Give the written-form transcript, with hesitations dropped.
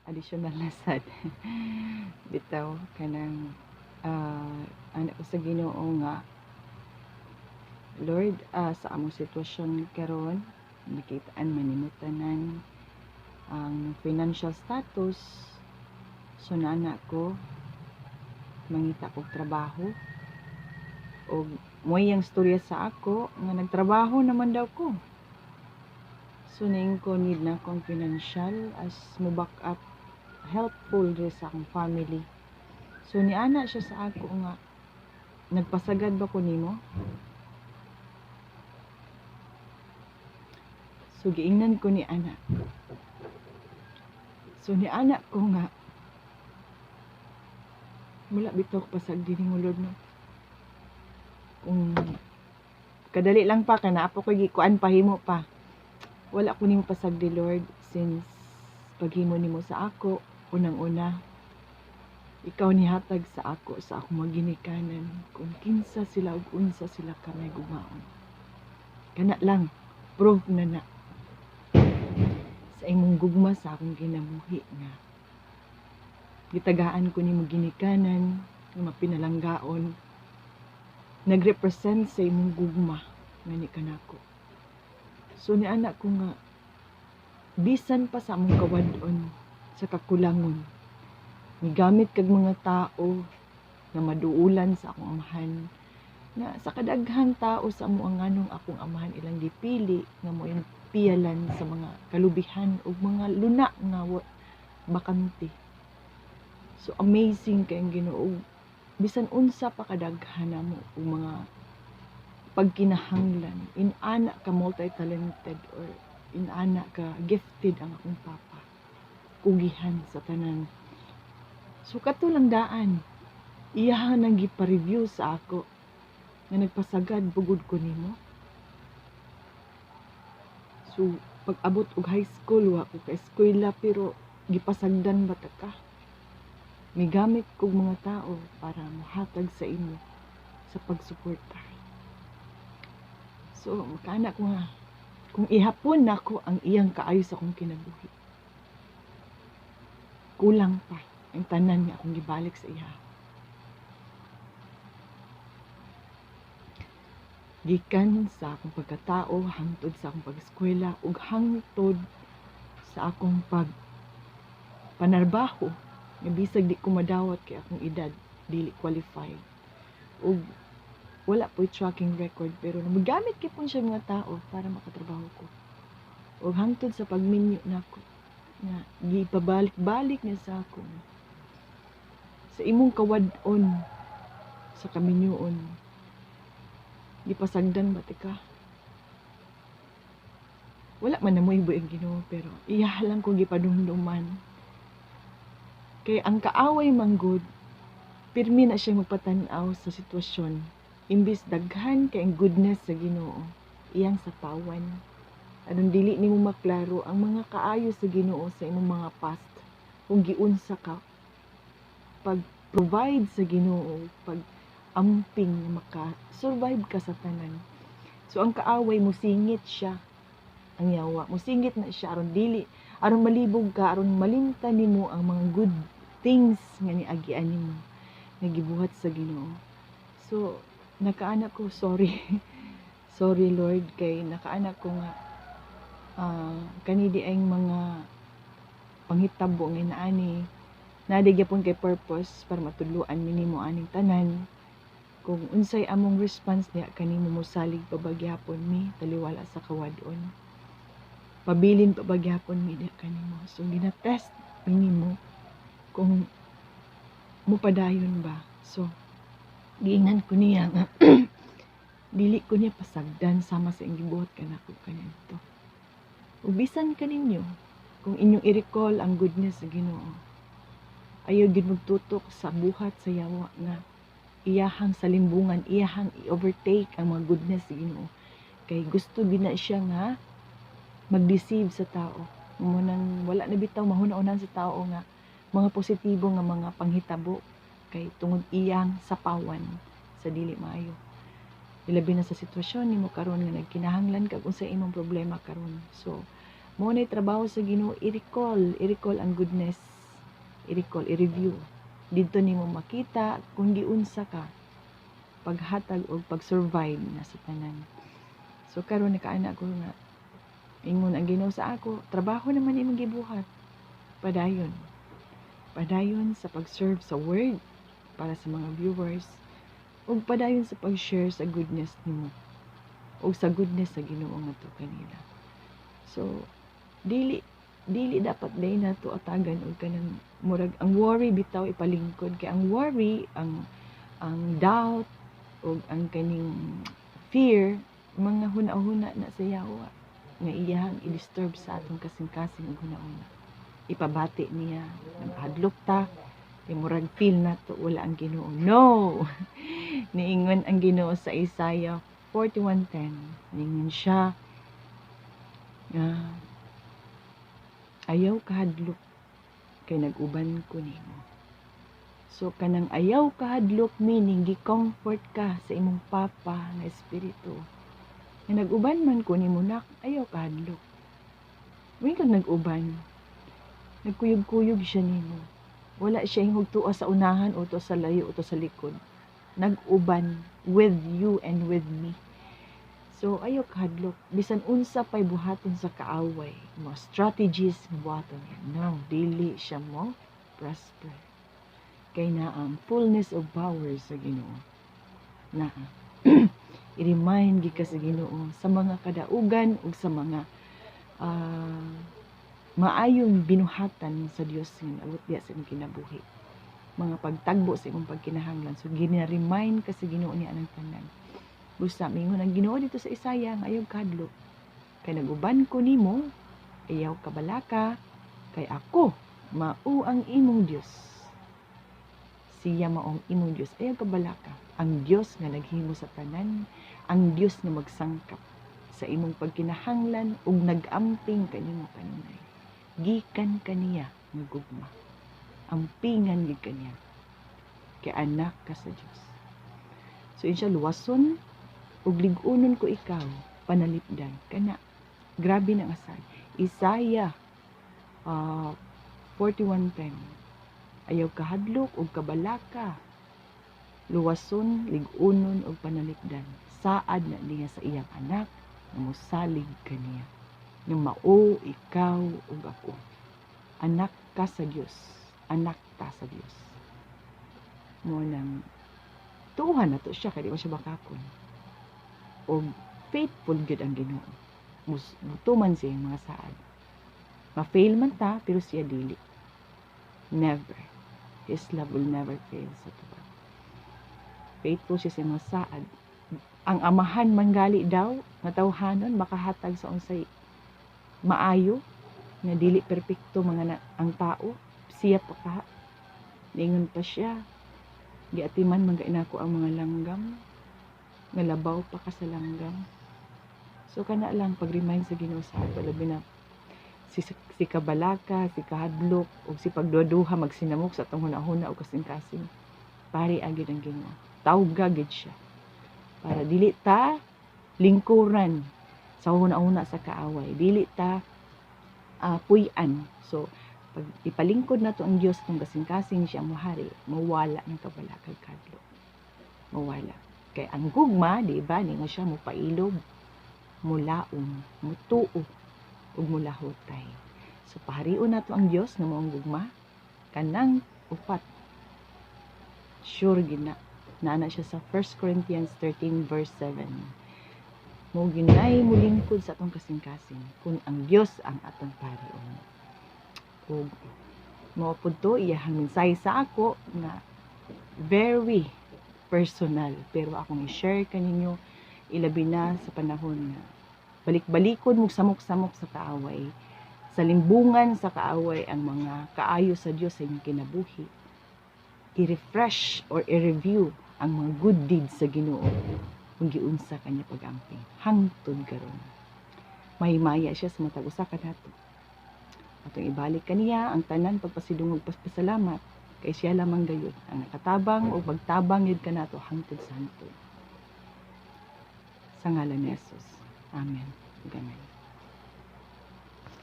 additional na sad. Bitaw kanang anak ko sa Ginoo nga Lord, sa among sitwasyon karon nakitaan manimutanan ang financial status, so nana ko mangita kog trabaho o moy ang storya sa ako nga nagtrabaho naman daw ko. So ning ko need na akong financial as mo back up helpful rin sa akong family. So niana siya sa ako nga nagpasagad ba ko nimo? So giingnan ko ni ana. So ni ana ko nga wala bitaw ko pasagdi ni mo Lord no. Kung kadali lang pa kana apo ko gikuan pahimo pa. Wala ko nimo pasagdi Lord since paghimo nimo sa ako unang-una ikaw nihatag sa ako sa akong maginikanan kung kinsa sila ug unsa sila kamay gumaon. Kana lang proof na sa imong gugma sa akong ginabuhi nga gitagaan ko nimo ginikanan nga mapinalanggaon nagrepresent sa imong gugma nga ni kanako. So ni anak ko nga bisan pa sa among kawadon sa kakulangon migamit kag mga tao nga maduulan sa akong amahan nga sa kadaghang tao sa amo ang nganong akong amahan ilang gipili nga mo yung piyalan sa mga kalubihan ug mga luna nga bakante. So amazing kay ang Ginoo bisan unsa pa kadaghan namo og mga pagkinahanglan inana ka multi-talented or inana ka gifted ang akong papa kugihan sa tanan. So katulang daan iyahan nang gipa-review sa ako nga nagpasagad bugod ko nimo. So pag abot og high school wa ko ka eskwela pero gipasagdan ba ta ka migamit kog mga tao para mohatag sa imo sa pagsuporta. So makana ko nga kung ihapon nako ang iyang kaayo sa akong kinabuhi kulang pa ang tanan nga akong gibalik sa iya. Gikan sa akong pagkatao hangtod sa akong pag-eskwela ug hangtod sa akong panarbaho nga bisag di ko madawat kay akong edad dili qualified ug wala po'y tracking record pero namagamit kay pun siya mga tao para makatrabaho ko ug hangtod sa pagminyo nako nga gipabalik-balik niya sa ako sa imong kawadon sa kaminyoon gipasagdan ba tika wala man na mo ibuig Ginoo pero iya lang ko gipadumduman kay ang kaaway manggod pirmi na siya magpatan-aw sa sitwasyon imbis daghan kay ang goodness sa Ginoo iyang sapawan aron dili nimo maklaro ang mga kaayo sa Ginoo sa imong mga past kung giunsa ka pag-provide sa Ginoo pag amping maka-survive ka sa tanan. So ang kaaway mo singit siya ang yawa mo singit na siya aron dili aron malibog ka aron malimtan nimo ang mga good things nga niagian nimo nga gibuhat sa Ginoo. So nakaanak ko sorry sorry Lord kay nakaanak ko nga kani di ay mga panghitabo nga inaani nadig gyapon kay purpose para matudloan nimo aning tanan. Kung unsay among response niya kanimo mosalig pabagyapon mi taliwala sa kawadon pabilin pabagyapon mi diha kanimo so gina-test minimo kung mupadayon ba. So giingnan ko niya nga dili ko niya pasagdan sama sa iyang gibuhat kanako kanadto ug bisan kaninyo kung inyong i-recall ang goodness sa Ginoo ayaw gid magtutok sa buhat sa yawa nga iyahang salimbungan, iyahang i-overtake ang mga goodness sa Ginoo. Kay gusto gina siya nga mag-deceive sa tao. Munang wala na bitaw mahuna-unan sa tao nga mga positibo nga mga panghitabo kay tungod iyang sapawan sa dili maayo. Ilabi na sa sitwasyon nimo karon nga nagkinahanglan kag unsay imong problema karon. So Mo na trabaho sa Ginoo, i-recall ang goodness, i-review. Dito nimo makita kung giunsa ka paghatag o pag-survive na sa tanan. So karon nakaana ko nga ingon ang Ginoo sa ako, trabaho naman imong gibuhat. Padayon sa pag-serve sa word para sa mga viewers, ug padayon sa pag-share sa goodness nimo ug sa goodness sa Ginoo ngadto kanila. So dili dapat day nato atagan og kanang murag ang worry bitaw ipalingkod, kay ang worry, ang doubt ug ang kaning fear, mga huna-huna na sa Yawa nga iyang i-disturb sa atong kasing-kasing ug huna-huna. Ipabati niya, nagpadlok ta, kay murag feel nato wala ang Ginoo. No! Niingon ang Ginoo sa Isaiah 41:10. Niingon siya ayaw kahadlok kay nag-uban ko nimo. So kanang ayaw kahadlok meaning gi-comfort ka sa imong papa nga espiritu. Nga nag-uban man ko nimo nak, ayaw kahadlok. When kang nag-uban, nagkuyog-kuyog siya nimo. Wala siya hingog tuwa sa unahan o to sa layo o to sa likod. Nag-uban with you and with me. So ayaw kahadlok, bisan unsa pay buhaton sa kaaway, mga strategies buhaton niya. No, dili siya mo prosper. Kay na ang fullness of power sa Ginoo. Na i-remind gi ka sa Ginoo sa mga kadaugan ug sa mga maayong binuhatan sa Dios nga abot diha sa imong kinabuhi. Mga pagtagbo sa imong pagkinahanglan. So gina-remind ka sa Ginoo niya anang tanan. Busa mingon ang Ginoo dito sa Isaiah nga ayaw kahadlok. Kay nag-uban ko nimo, ayaw kabalaka, kay ako mao ang imong Dios. Siya maong imong Dios, ayaw kabalaka. Ang Dios nga naghimo sa tanan, ang Dios nga magsangkap sa imong pagkinahanglan ug nag-amping kanimo kanunay. Gikan kaniya nga gugma. Ampingan gid kaniya. Kay anak ka sa Dios. So insya luwason ug lig-unon ko ikaw panalipdan kana. Grabe na asal. Isaiah 41:10. Ayaw kahadlok ug kabalaka. Luwason, lig-unon ug panalipdan. Saad na niya sa iyang anak nga mosalig kaniya. Nga mao ikaw ug ako. Anak ka sa Dios. Anak ta sa Dios. Mo nang tuhan na to siya kay di mo siya bakakon. O faithful gid ang Ginoo. Mutuman siya mga saad. Ma-fail man ta pero siya dili. Never. His love will never fail sa tuwa. Faithful siya sa mga saad. Ang amahan manggali daw nga tawhanon makahatag sa unsay maayo nga dili perpekto mga ang tao, siya pa ka. Ningon pa siya. Giatiman man nako ang mga langgam. Nga labaw pa ka sa langgam. So kana lang pag-remind sa Ginoo sa ato labi na si kabalaka, si kahadlok ug si pagduduha magsinamok sa atong hunahuna ug kasing-kasing. Pari agid ang Ginoo. Tawga gid siya. Para dili ta lingkuran sa hunahuna sa kaaway. Dili ta puy-an. So pag ipalingkod nato ang Dios kung kasing-kasing siya mohari, mawala ng kabalaka kadlok. Mawala. Kay ang gugma, di ba, ningon siya mo pailog, mulaom, mutuo, ug mulahotay. So paharion nato ang Dios nga maong gugma, kanang upat. Sure gina. Naana siya sa 1 Corinthians 13 verse 7. Mo ginay mulingkod sa atong kasing-kasing kung ang Dios ang atong parion. Ug mo pud to iyang mensahe sa ako nga very personal pero akong i-share kaninyo ilabi na sa panahon nga balik-balikod mo samok-samok sa kaaway, sa limbungan sa kaaway ang mga kaayo sa Dios sa inyong kinabuhi. I-refresh or i-review ang mga good deeds sa Ginoo kung giunsa kanya pag-amping hangtod karon. Mahimaya siya sa matag usa ka nato. Atong ibalik kaniya ang tanan pagpasidungog pasalamat kay siya lamang gayud ang nakatabang o magtabang yun ka nato hangtod sa hangtod. Sa ngalan ni Jesus. Amen. Ganun.